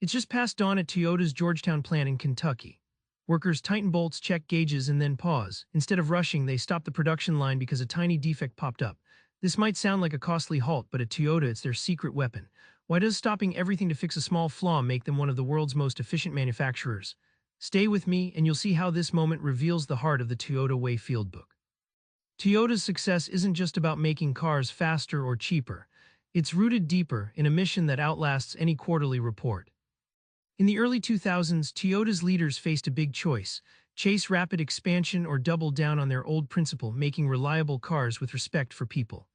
It's just past dawn at Toyota's Georgetown plant in Kentucky. Workers tighten bolts, check gauges, and then pause. Instead of rushing, they stop the production line because a tiny defect popped up. This might sound like a costly halt, but at Toyota, it's their secret weapon. Why does stopping everything to fix a small flaw make them one of the world's most efficient manufacturers? Stay with me, and you'll see how this moment reveals the heart of the Toyota Way Fieldbook. Toyota's success isn't just about making cars faster or cheaper. It's rooted deeper in a mission that outlasts any quarterly report. In the early 2000s, Toyota's leaders faced a big choice: chase rapid expansion or double down on their old principle, making reliable cars with respect for people.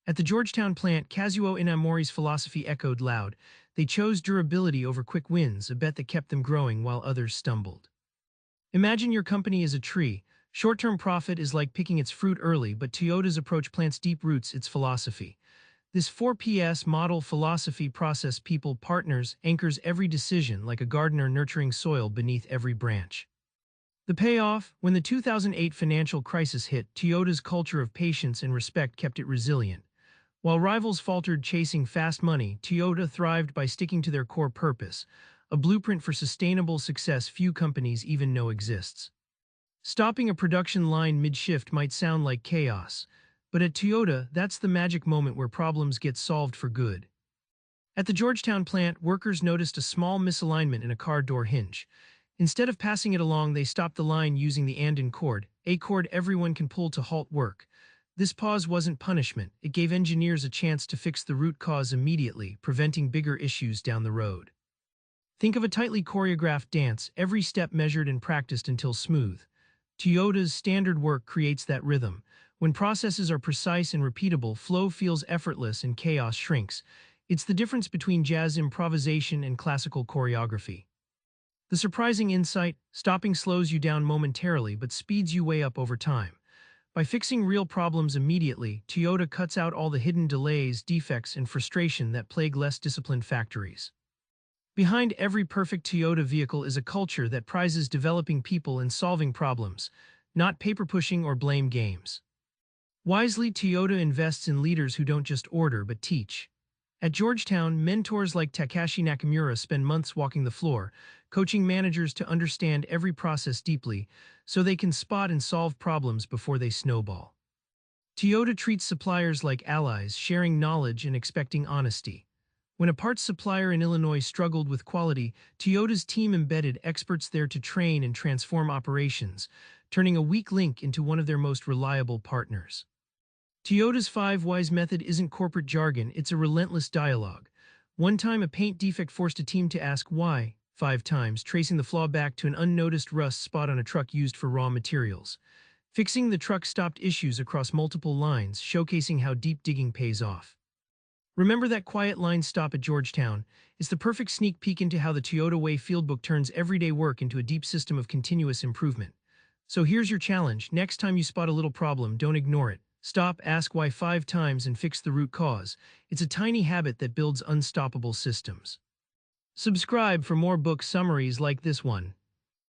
At the Georgetown plant, Kazuo Inamori's philosophy echoed loud. They chose durability over quick wins, a bet that kept them growing while others stumbled. Imagine your company is a tree. Short-term profit is like picking its fruit early, but Toyota's approach plants deep roots its philosophy. This 4PS model philosophy process people, partners, anchors every decision like a gardener nurturing soil beneath every branch. The payoff? When the 2008 financial crisis hit, Toyota's culture of patience and respect kept it resilient. While rivals faltered chasing fast money, Toyota thrived by sticking to their core purpose, a blueprint for sustainable success few companies even know exists. Stopping a production line mid-shift might sound like chaos, but at Toyota, that's the magic moment where problems get solved for good. At the Georgetown plant, workers noticed a small misalignment in a car door hinge. Instead of passing it along, they stopped the line using the and-in cord, a cord everyone can pull to halt work. This pause wasn't punishment. It gave engineers a chance to fix the root cause immediately, preventing bigger issues down the road. Think of a tightly choreographed dance, every step measured and practiced until smooth. Toyota's standard work creates that rhythm. When processes are precise and repeatable, flow feels effortless and chaos shrinks. It's the difference between jazz improvisation and classical choreography. The surprising insight: stopping slows you down momentarily but speeds you way up over time. By fixing real problems immediately, Toyota cuts out all the hidden delays, defects, and frustration that plague less disciplined factories. Behind every perfect Toyota vehicle is a culture that prizes developing people and solving problems, not paper-pushing or blame games. Wisely, Toyota invests in leaders who don't just order but teach. At Georgetown, mentors like Takashi Nakamura spend months walking the floor, coaching managers to understand every process deeply so they can spot and solve problems before they snowball. Toyota treats suppliers like allies, sharing knowledge and expecting honesty. When a parts supplier in Illinois struggled with quality, Toyota's team embedded experts there to train and transform operations, turning a weak link into one of their most reliable partners. Toyota's 5 Whys method isn't corporate jargon, it's a relentless dialogue. One time, a paint defect forced a team to ask why 5 times, tracing the flaw back to an unnoticed rust spot on a truck used for raw materials. Fixing the truck stopped issues across multiple lines, showcasing how deep digging pays off. Remember that quiet line stop at Georgetown? It's the perfect sneak peek into how the Toyota Way Fieldbook turns everyday work into a deep system of continuous improvement. So here's your challenge: next time you spot a little problem, don't ignore it. Stop, ask why 5 times, and fix the root cause. It's a tiny habit that builds unstoppable systems. Subscribe for more book summaries like this one.